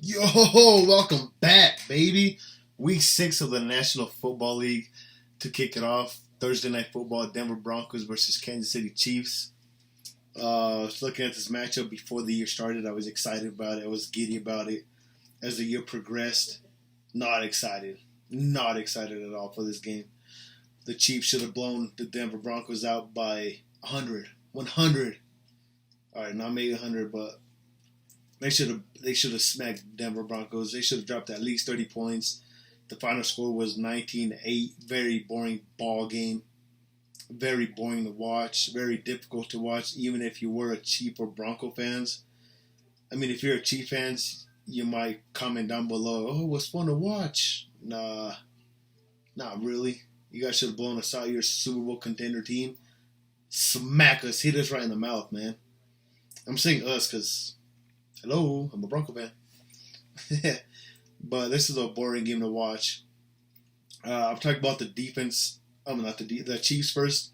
Yo, welcome back, baby. Week 6 of the National Football League to kick it off. Thursday night football, Denver Broncos versus Kansas City Chiefs. I was looking at this matchup before the year started. I was excited about it. I was giddy about it. As the year progressed, not excited. Not excited at all for this game. The Chiefs should have blown the Denver Broncos out by 100. 100. All right, not maybe 100, but they should have smacked Denver Broncos. They should have dropped at least 30 points. The final score was 19-8. Very boring ball game. Very boring to watch. Very difficult to watch, even if you were a Chief or Bronco fans. I mean, if you're a Chief fans, you might comment down below, "Oh, it was fun to watch." Nah, not really. You guys should have blown us out. Your Super Bowl contender team. Smack us, hit us right in the mouth, man. I'm saying us because, hello, I'm a Bronco fan. But this is a boring game to watch. I'll talk about the defense. Not the Chiefs first,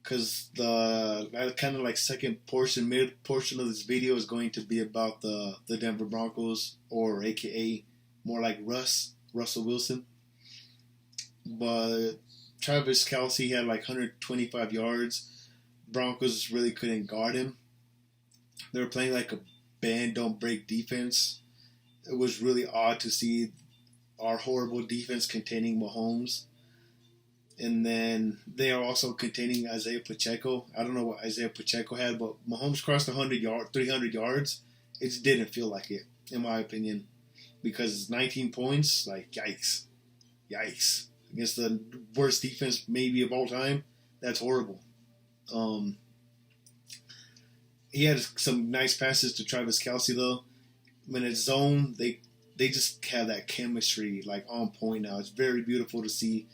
because the kind of like second portion, mid portion of this video is going to be about the Denver Broncos, or AKA more like Russell Wilson. But Travis Kelce had like 125 yards. Broncos really couldn't guard him. They were playing like a bend don't break defense. It was really odd to see our horrible defense containing Mahomes. And then they are also containing Isaiah Pacheco. I don't know what Isaiah Pacheco had, but Mahomes crossed 300 yards. It just didn't feel like it, in my opinion. Because 19 points, like, yikes. Yikes. Against the worst defense maybe of all time, that's horrible. Um, he had some nice passes to Travis Kelce, though. When it's zone, they just have that chemistry like on point now. It's very beautiful to see.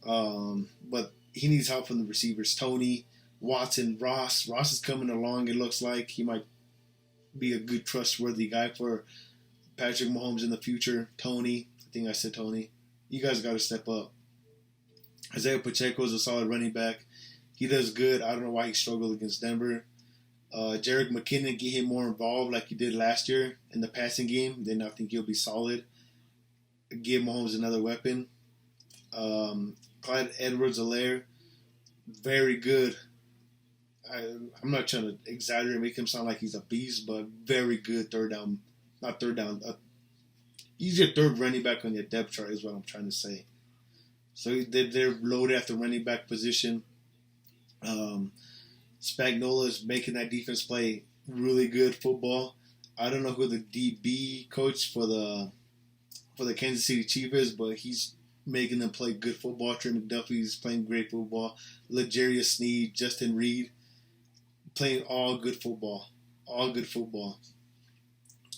But he needs help from the receivers. Tony, Watson, Ross. Ross is coming along. It looks like he might be a good, trustworthy guy for Patrick Mahomes in the future. Tony, I think I said Tony. You guys got to step up. Isaiah Pacheco is a solid running back. He does good. I don't know why he struggled against Denver. Jared McKinnon, get him more involved like he did last year in the passing game. Then I think he'll be solid. Give Mahomes another weapon. Clyde Edwards-Helaire, very good. I'm not trying to exaggerate and make him sound like he's a beast, but very good third down. Not third down. He's your third running back on your depth chart is what I'm trying to say. So they're loaded at the running back position. Spagnuolo is making that defense play really good football. I don't know who the DB coach for the Kansas City Chiefs is, but he's making them play good football. Trey McDuffie's playing great football. L'Jarius Sneed, Justin Reed, playing all good football. All good football.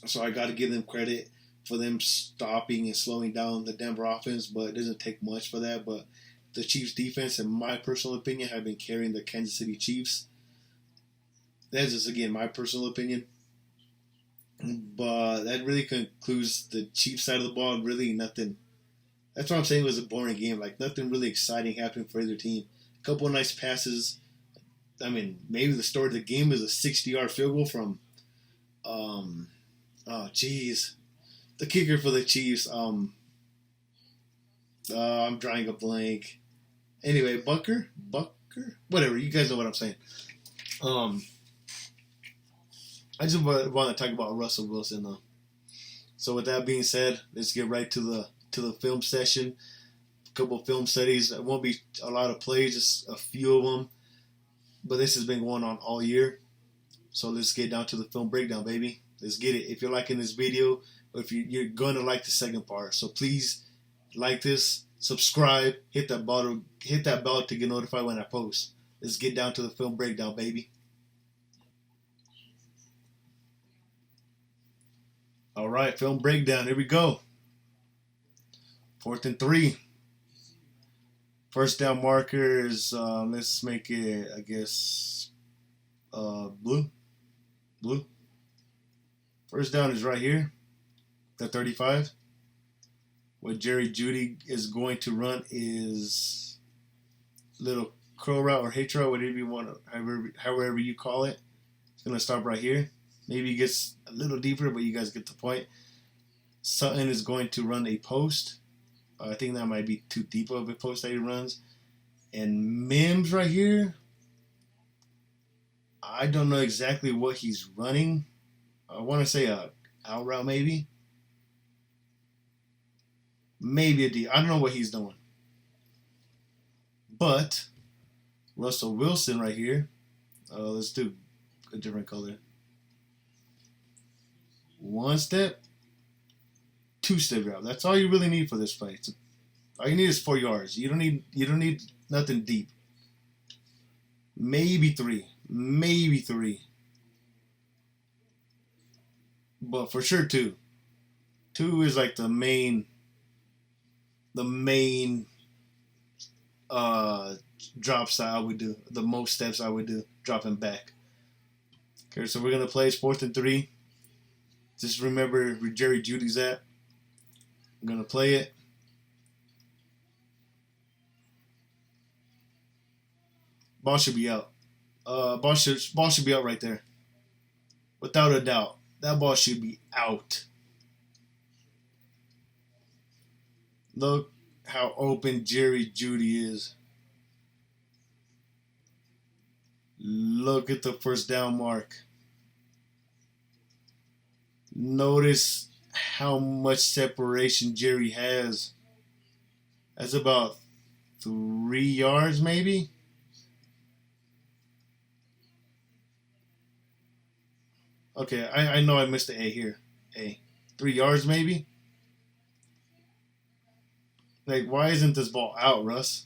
So I got to give them credit for them stopping and slowing down the Denver offense, but it doesn't take much for that. But the Chiefs defense, in my personal opinion, have been carrying the Kansas City Chiefs. That's just, again, my personal opinion. But that really concludes the Chiefs side of the ball. Really nothing. That's what I'm saying, it was a boring game. Like, nothing really exciting happened for either team. A couple of nice passes. I mean, maybe the story of the game is a 60-yard field goal from, the kicker for the Chiefs. I'm drawing a blank. Anyway, Bucker? Whatever, you guys know what I'm saying. I just want to talk about Russell Wilson, though. So with that being said, let's get right to the film session. A couple of film studies. It won't be a lot of plays, just a few of them. But this has been going on all year. So let's get down to the film breakdown, baby. Let's get it. If you're liking this video, or if you're going to like the second part, so please like this, subscribe, hit that bell to get notified when I post. Let's get down to the film breakdown, baby. All right, film breakdown. Here we go. 4th and 3. First down markers. Let's make it, I guess, blue. Blue. First down is right here. The 35. What Jerry Jeudy is going to run is little crow route or hitch route, whatever you want, however you call it. It's going to stop right here. Maybe he gets a little deeper, but you guys get the point. Sutton is going to run a post. I think that might be too deep of a post that he runs. And Mims right here, I don't know exactly what he's running. I want to say a out route maybe. Maybe a D. I don't know what he's doing. But Russell Wilson right here. Let's do a different color. One step, two step drop. That's all you really need for this play. All you need is 4 yards. You don't need nothing deep. Maybe three. Maybe three. But for sure two. Two is like the main drops that I would do. The most steps I would do. Dropping back. Okay, so we're gonna play. It's 4th and 3. Just remember where Jerry Judy's at. I'm gonna play it. Ball should be out. Ball should be out right there. Without a doubt. That ball should be out. Look how open Jerry Judy is. Look at the first down mark. Notice how much separation Jerry has. That's about 3 yards maybe. Okay, I know I missed the A here. A. 3 yards maybe? Like, why isn't this ball out, Russ?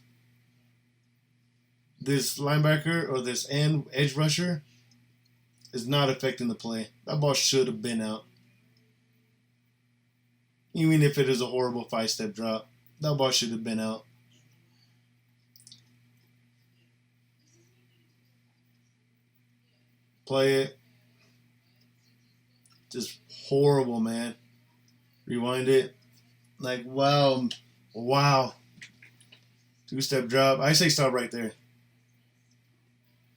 This linebacker or this edge rusher is not affecting the play. That ball should have been out. Even if it is a horrible 5-step drop, that ball should have been out. Play it. Just horrible, man. Rewind it. Like, wow. Wow. 2-step drop. I say stop right there.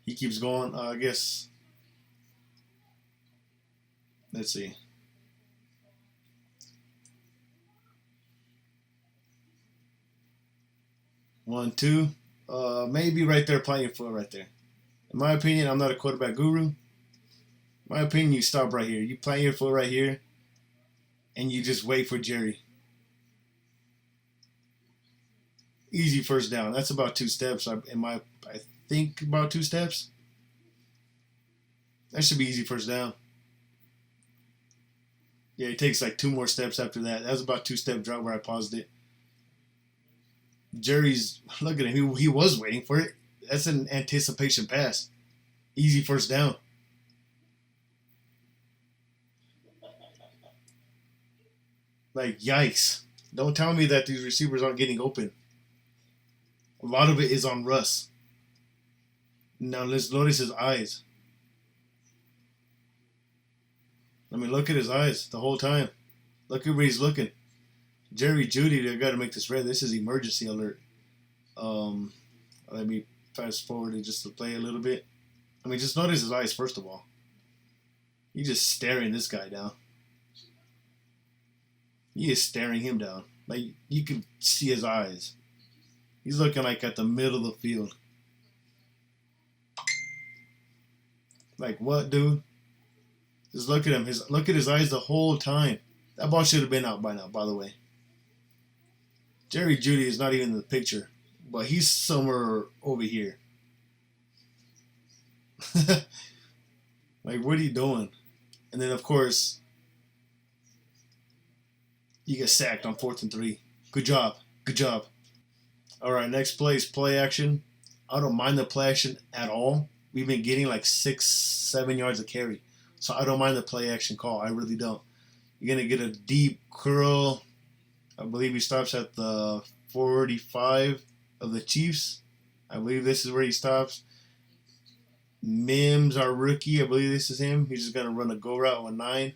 He keeps going. I guess. Let's see. One, two. Maybe right there, plant your foot right there. In my opinion, I'm not a quarterback guru. In my opinion, you stop right here. You plant your foot right here, and you just wait for Jerry. Easy first down. That's about 2 steps. I think about 2 steps. That should be easy first down. Yeah, it takes like 2 more steps after that. That was about 2-step drop where I paused it. Jerry's, look at him. He was waiting for it. That's an anticipation pass. Easy first down. Like, yikes. Don't tell me that these receivers aren't getting open. A lot of it is on Russ. Now let's notice his eyes. I mean, look at his eyes the whole time. Look at where he's looking. Jerry Judy, they got to make this red. This is emergency alert. Let me fast forward and just to play a little bit. I mean, just notice his eyes first of all. He's just staring this guy down. He is staring him down. Like, you can see his eyes. He's looking like at the middle of the field. Like, what, dude? Just look at him. Look at his eyes the whole time. That ball should have been out by now, by the way. Jerry Judy is not even in the picture, but he's somewhere over here. Like, what are you doing? And then, of course, you get sacked on 4th and 3. Good job. Good job. All right, next play is play action. I don't mind the play action at all. We've been getting like 6, 7 yards of carry. So I don't mind the play action call. I really don't. You're going to get a deep curl. I believe he stops at the 45 of the Chiefs. I believe this is where he stops. Mims, our rookie, I believe this is him. He's just going to run a go route on 9.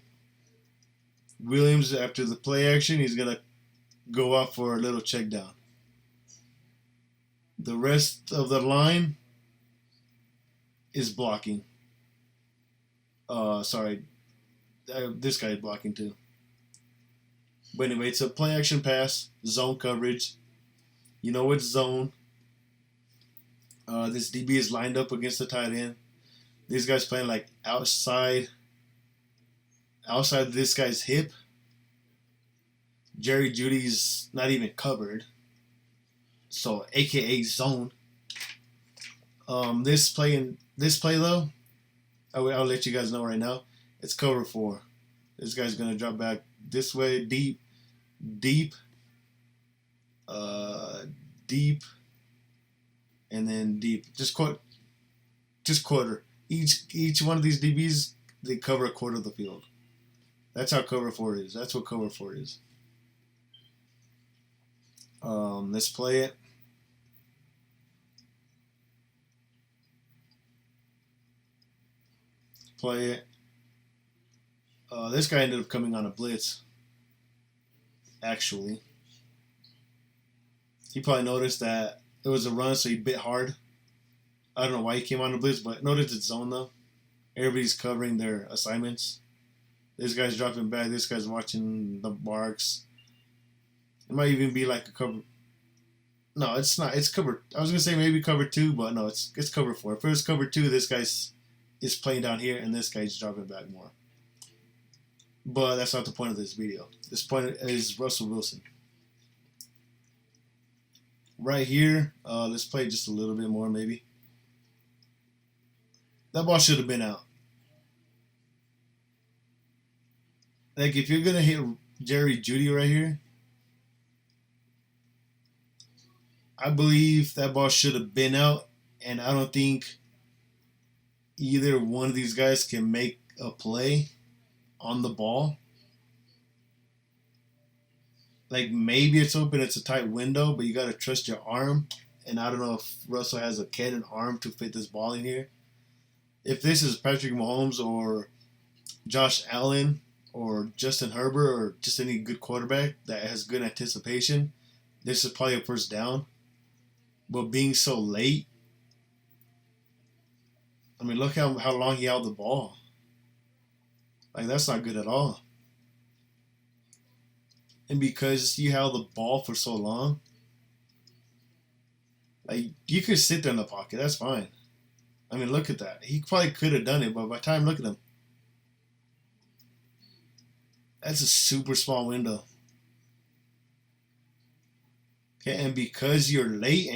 Williams, after the play action, he's going to go out for a little check down. The rest of the line is blocking. This guy's blocking too. But anyway, it's a play action pass, zone coverage. You know it's zone. This DB is lined up against the tight end. This guy's playing like outside this guy's hip. Jerry Judy's not even covered. So AKA zone. This play though, I'll let you guys know right now. It's cover 4. This guy's gonna drop back this way, deep, deep, and then deep. Just quarter. Each one of these DBs, they cover a quarter of the field. That's how cover 4 is. That's what cover 4 is. Let's play it. Play it. This guy ended up coming on a blitz. Actually, he probably noticed that it was a run, so he bit hard. I don't know why he came on a blitz, but notice it's zone though. Everybody's covering their assignments. This guy's dropping back. This guy's watching the marks. It might even be like a cover. No, it's not. It's cover. I was gonna say maybe cover 2, but no, it's cover 4. If it was cover 2, this guy's is playing down here, and this guy's dropping back more. But that's not the point of this video. This point is Russell Wilson. Right here, let's play just a little bit more maybe. That ball should have been out. Like, if you're going to hit Jerry Judy right here, I believe that ball should have been out, and I don't think either one of these guys can make a play on the ball. Like, maybe it's open, it's a tight window, but you got to trust your arm. And I don't know if Russell has a cannon arm to fit this ball in here. If this is Patrick Mahomes or Josh Allen or Justin Herbert or just any good quarterback that has good anticipation, this is probably a first down. But being so late, I mean, look how long he held the ball. Like, that's not good at all. And because you held the ball for so long, like, you could sit there in the pocket. That's fine. I mean, look at that. He probably could have done it, but by the time, look at him. That's a super small window. Okay, and because you are late,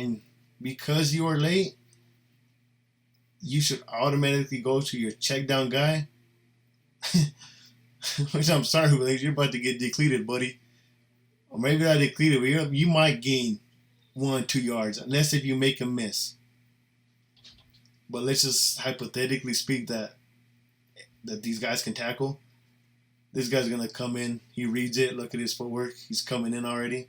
you should automatically go to your check down guy. Which I'm sorry, you're about to get depleted, buddy. Or maybe not depleted, but you might gain 1-2 yards, unless if you make a miss. But let's just hypothetically speak that these guys can tackle. This guy's gonna come in. He reads it. Look at his footwork. He's coming in already.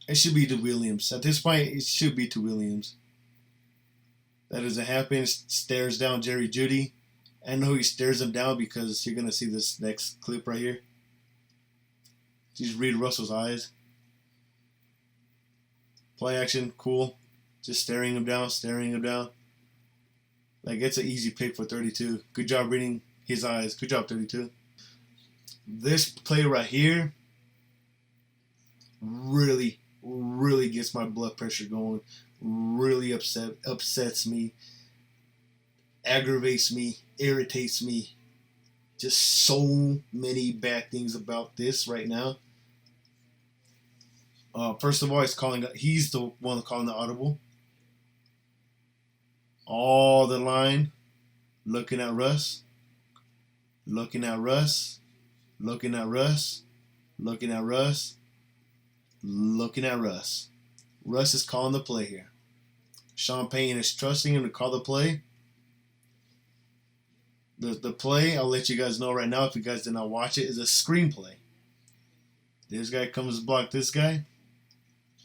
It should be to Williams. At this point, it should be to Williams. That doesn't happen. Stares down Jerry Judy. I know he stares him down because you're going to see this next clip right here. Just read Russell's eyes. Play action, cool. Just staring him down. Like, it's an easy pick for 32. Good job reading his eyes. Good job, 32. This play right here really gets my blood pressure going. Really upsets me. Aggravates me. Irritates me. Just so many bad things about this right now. First of all, he's the one calling the audible. All the line, looking at Russ. Russ is calling the play here. Sean Payton is trusting him to call the play. The play, I'll let you guys know right now if you guys did not watch it, is a screenplay. This guy comes to block this guy.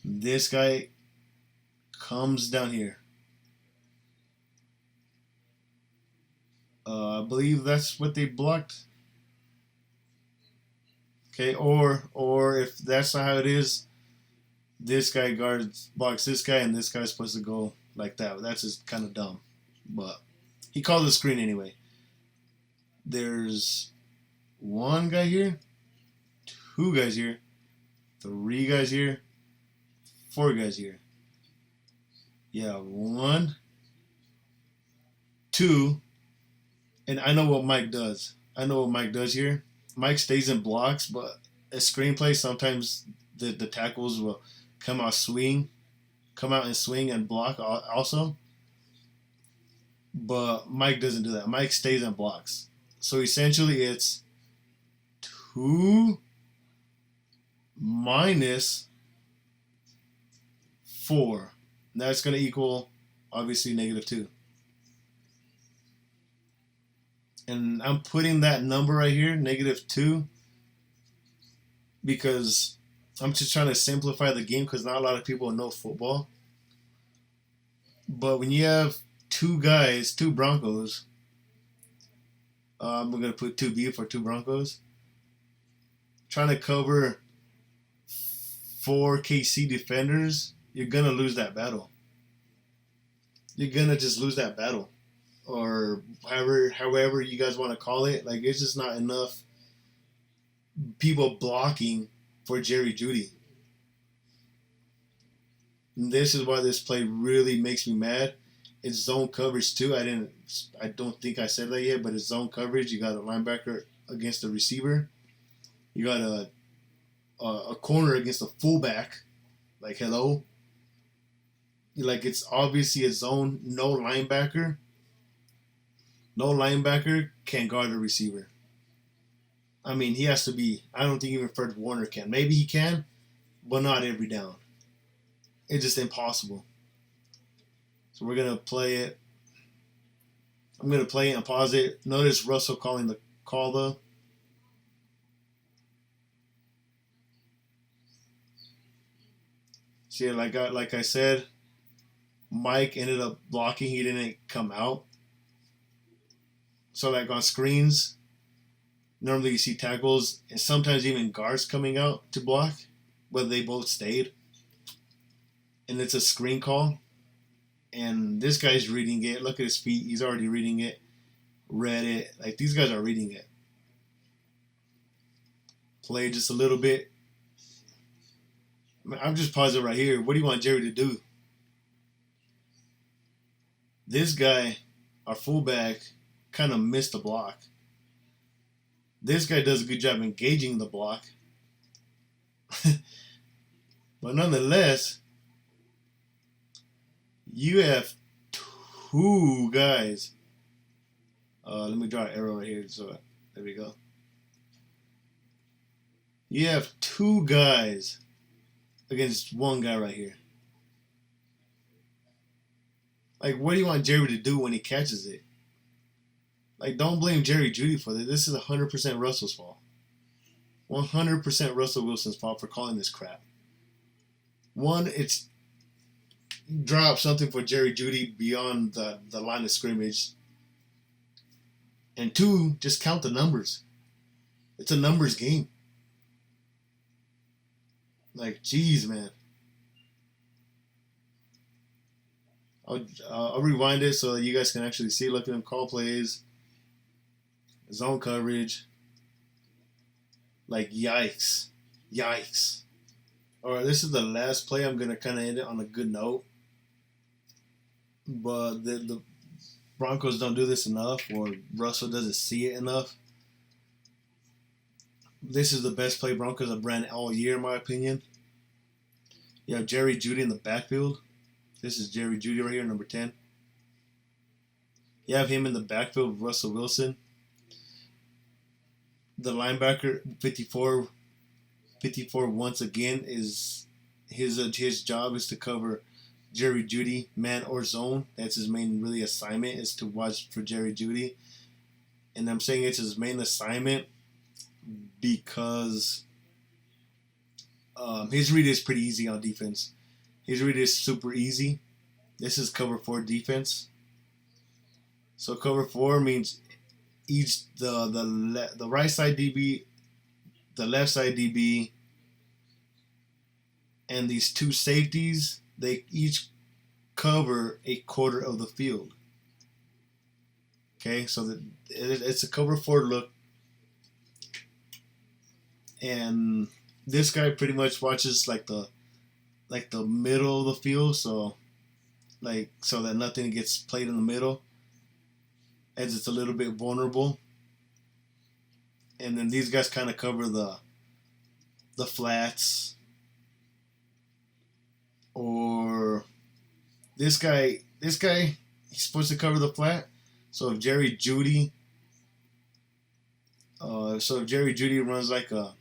This guy comes down here. I believe that's what they blocked. Okay, or if that's not how it is, this guy blocks this guy, and this guy's supposed to go like that. That's just kind of dumb. But he called the screen anyway. There's one guy here, two guys here, three guys here, four guys here. Yeah, one, two, and I know what Mike does. I know what Mike does here. Mike stays in blocks, but a screenplay sometimes the tackles will come out swing, come out and swing and block also. But Mike doesn't do that. Mike stays in blocks. So essentially, it's 2 minus 4. That's going to equal, obviously, -2. And I'm putting that number right here, -2, because I'm just trying to simplify the game because not a lot of people know football. But when you have two guys, two Broncos, I'm going to put 2B for two Broncos, trying to cover 4 KC defenders, you're going to lose that battle. You're going to just lose that battle. Or however you guys want to call it. Like, it's just not enough people blocking for Jerry Jeudy. And this is why this play really makes me mad. It's zone coverage too. I don't think I said that yet, but it's zone coverage. You got a linebacker against a receiver. You got a corner against a fullback. Like, hello. Like, it's obviously a zone. No linebacker can guard a receiver. I mean, he has to be. I don't think even Fred Warner can. Maybe he can, but not every down. It's just impossible. So we're going to play it. I'm going to play it and pause it. Notice Russell calling the call, though. See, like I said, Mike ended up blocking. He didn't come out. So, like, on screens, normally you see tackles and sometimes even guards coming out to block, but they both stayed. And it's a screen call. And this guy's reading it. Look at his feet. He's already reading it. Read it. Like, these guys are reading it. Play just a little bit. I'm just pausing right here. What do you want Jerry to do? This guy, our fullback, kind of missed the block. This guy does a good job engaging the block. But nonetheless, you have two guys. Let me draw an arrow right here. So there we go. You have two guys against one guy right here. Like, what do you want Jerry to do when he catches it? Like, don't blame Jerry Jeudy for this. This is 100% Russell's fault. 100% Russell Wilson's fault for calling this crap. One, it's drop something for Jerry Jeudy beyond the line of scrimmage. And two, just count the numbers. It's a numbers game. Like, geez, man. I'll rewind it so that you guys can actually see. Look at them call plays. Zone coverage. Like, yikes. Yikes. Alright, this is the last play. I'm going to kind of end it on a good note. But the Broncos don't do this enough, or Russell doesn't see it enough. This is the best play Broncos have ran all year, in my opinion. You have Jerry Jeudy in the backfield. This is Jerry Jeudy right here, number 10. You have him in the backfield with Russell Wilson. The linebacker, 54 once again, is his job is to cover Jerry Jeudy, man or zone. That's his main really assignment, is to watch for Jerry Jeudy. And I'm saying it's his main assignment because his read is pretty easy on defense. His read is super easy. This is cover 4 defense. So cover 4 means the right side DB, the left side DB, and these two safeties, they each cover a quarter of the field. Okay, so it's a cover 4 look, and this guy pretty much watches like the middle of the field, so so that nothing gets played in the middle, as it's a little bit vulnerable. And then these guys kind of cover the flats, or this guy he's supposed to cover the flat. So if Jerry Judy, runs like a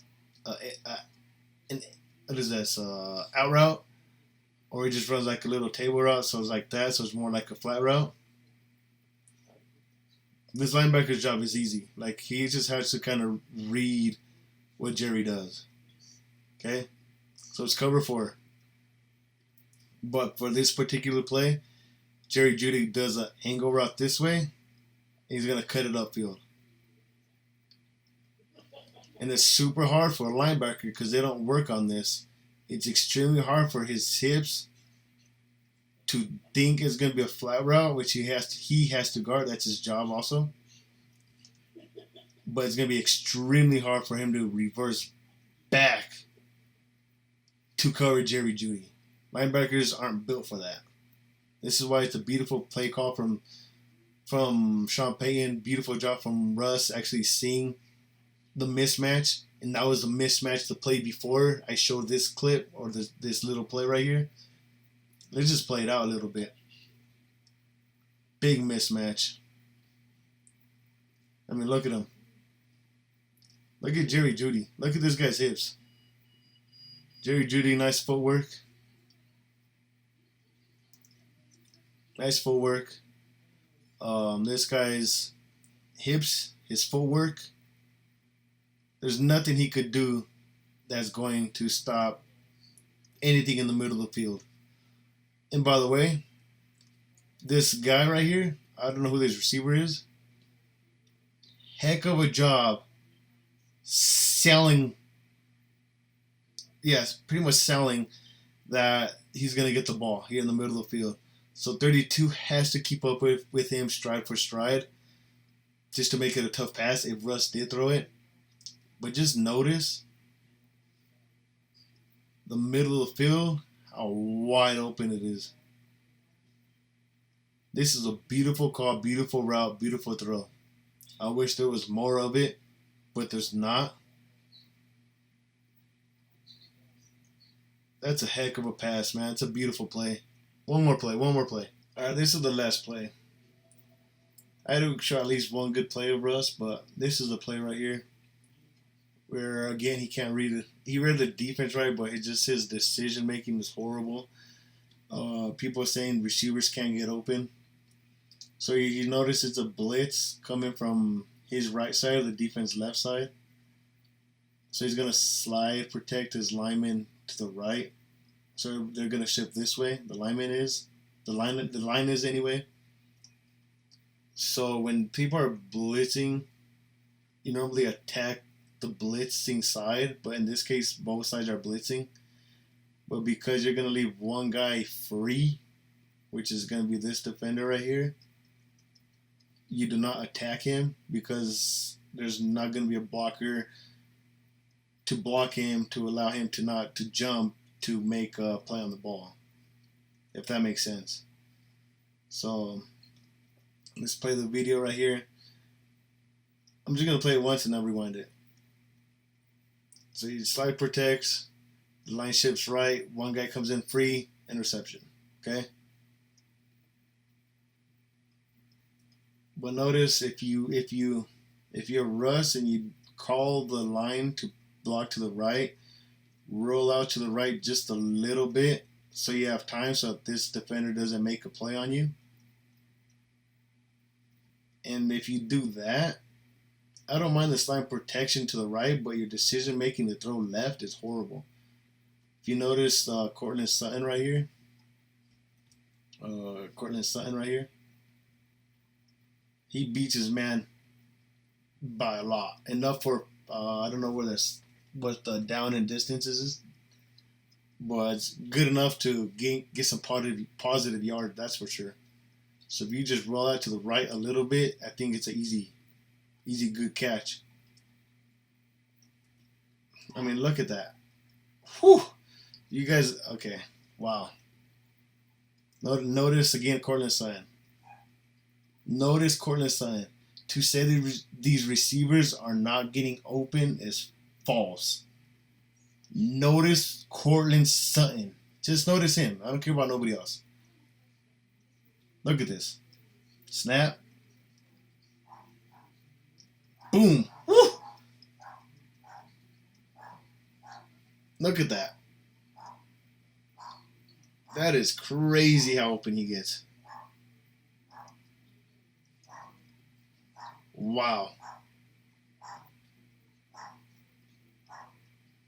an what is this out route, or he just runs like a little table route, so it's like that, so it's more like a flat route. This linebacker's job is easy. Like, he just has to kind of read what Jerry does. Okay, so it's cover 4. But for this particular play, Jerry Judy does an angle route this way. He's gonna cut it upfield, and it's super hard for a linebacker because they don't work on this. It's extremely hard for his hips to think it's gonna be a flat route, which he has to guard. That's his job also. But it's gonna be extremely hard for him to reverse back to cover Jerry Judy. Linebackers aren't built for that. This is why it's a beautiful play call from Sean Payton. Beautiful job from Russ actually seeing the mismatch, and that was the mismatch the play before I showed this clip, or this little play right here. Let's just play it out a little bit. Big mismatch. I mean, look at him. Look at Jerry Judy. Look at this guy's hips. Jerry Judy, nice footwork. Nice footwork. This guy's hips, his footwork. There's nothing he could do that's going to stop anything in the middle of the field. And by the way, this guy right here, I don't know who this receiver is. Heck of a job selling. Yes, pretty much selling that he's going to get the ball here in the middle of the field. So 32 has to keep up with him stride for stride just to make it a tough pass if Russ did throw it. But just notice the middle of the field, how wide open it is. This is a beautiful call, beautiful route, beautiful throw. I wish there was more of it, but there's not. That's a heck of a pass, man. It's a beautiful play. One more play. All right, this is the last play. I had to show at least one good play of Russ, but this is the play right here where, again, he can't read it. He read the defense right, but his decision making is horrible. People are saying receivers can't get open. So you notice it's a blitz coming from his right side of the defense left side. So he's gonna slide protect his lineman to the right. So they're gonna shift this way. The line is anyway. So when people are blitzing, you normally attack the blitzing side, but in this case, both sides are blitzing. But because you're gonna leave one guy free, which is gonna be this defender right here, you do not attack him because there's not gonna be a blocker to block him to allow him to jump to make a play on the ball, if that makes sense. So let's play the video right here. I'm just gonna play it once and then rewind it. So he slide protects, the line shifts right, one guy comes in free, interception. Okay. But notice if you're Russ and you call the line to block to the right, roll out to the right just a little bit so you have time so that this defender doesn't make a play on you. And if you do that, I don't mind the slide protection to the right, but your decision making to throw left is horrible. If you notice Cortland Sutton right here, he beats his man by a lot. Enough for, I don't know what the down and distance is, but it's good enough to get some positive yard, that's for sure. So if you just roll out to the right a little bit, I think it's an easy, good catch. I mean, look at that. Whew! You guys, okay. Wow. Notice again, Cortland Sutton. Notice Cortland Sutton. To say that these receivers are not getting open is false. Notice Cortland Sutton. Just notice him. I don't care about nobody else. Look at this. Snap. Boom. Woo! Look at that. That is crazy how open he gets. Wow.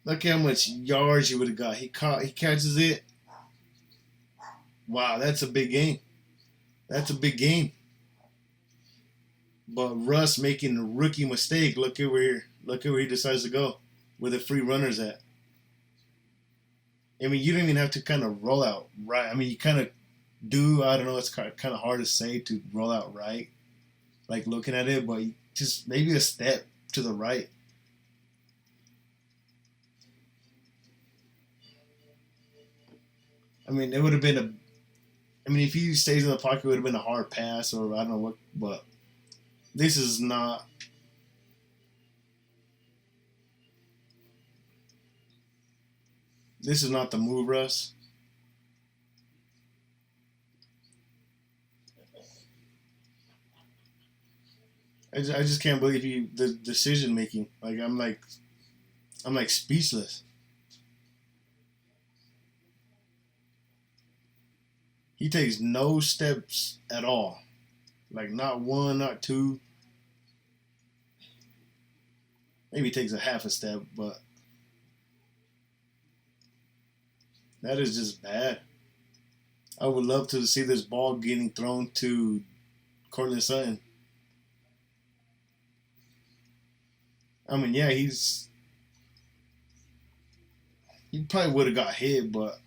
Look how much yards you would have got. He catches it. Wow, that's a big game. That's a big game. But Russ making a rookie mistake. Look at where he decides to go. Where the free runners at. I mean, you don't even have to kind of roll out right. I mean, you kind of do. I don't know. It's kind of hard to say to roll out right. Like looking at it, but just maybe a step to the right. I mean, it would have been I mean, if he stays in the pocket, it would have been a hard pass, or I don't know what. But this is not. This is not the move, Russ. I just can't believe the decision making. Like I'm like speechless. He takes no steps at all. Like not one, not two. Maybe he takes a half a step, but that is just bad. I would love to see this ball getting thrown to Cortland Sutton. I mean, yeah, he probably would have got hit, but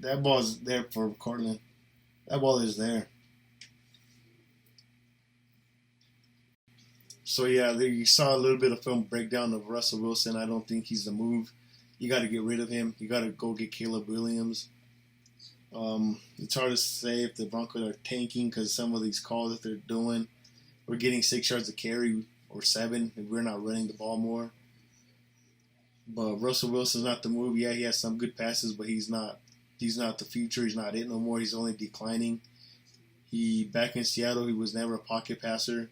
that ball is there for Cortland. That ball is there. So yeah, you saw a little bit of film breakdown of Russell Wilson. I don't think he's the move. You got to get rid of him. You got to go get Caleb Williams. It's hard to say if the Broncos are tanking because some of these calls that they're doing, we're getting 6 yards of carry or 7 if we're not running the ball more. But Russell Wilson's not the move. Yeah, he has some good passes, but he's not the future. He's not it no more. He's only declining. Back in Seattle, he was never a pocket passer.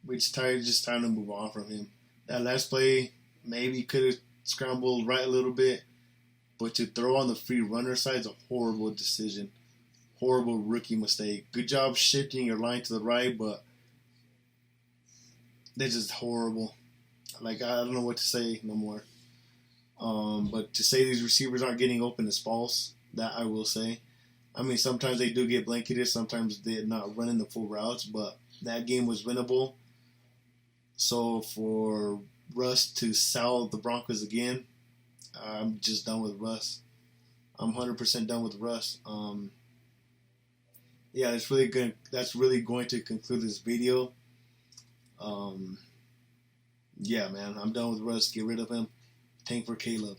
It's just time to move on from him. That last play, maybe he could have scrambled right a little bit, but to throw on the free runner side is a horrible decision. Horrible rookie mistake. Good job shifting your line to the right, but they're just horrible. Like, I don't know what to say no more. But to say these receivers aren't getting open is false. That I will say. I mean, sometimes they do get blanketed. Sometimes they're not running the full routes. But that game was winnable. So for Russ to sell the Broncos again, I'm just done with Russ. I'm 100% done with Russ. Yeah, that's really good. That's really going to conclude this video. Yeah, man, I'm done with Russ. Get rid of him. Tank for Caleb.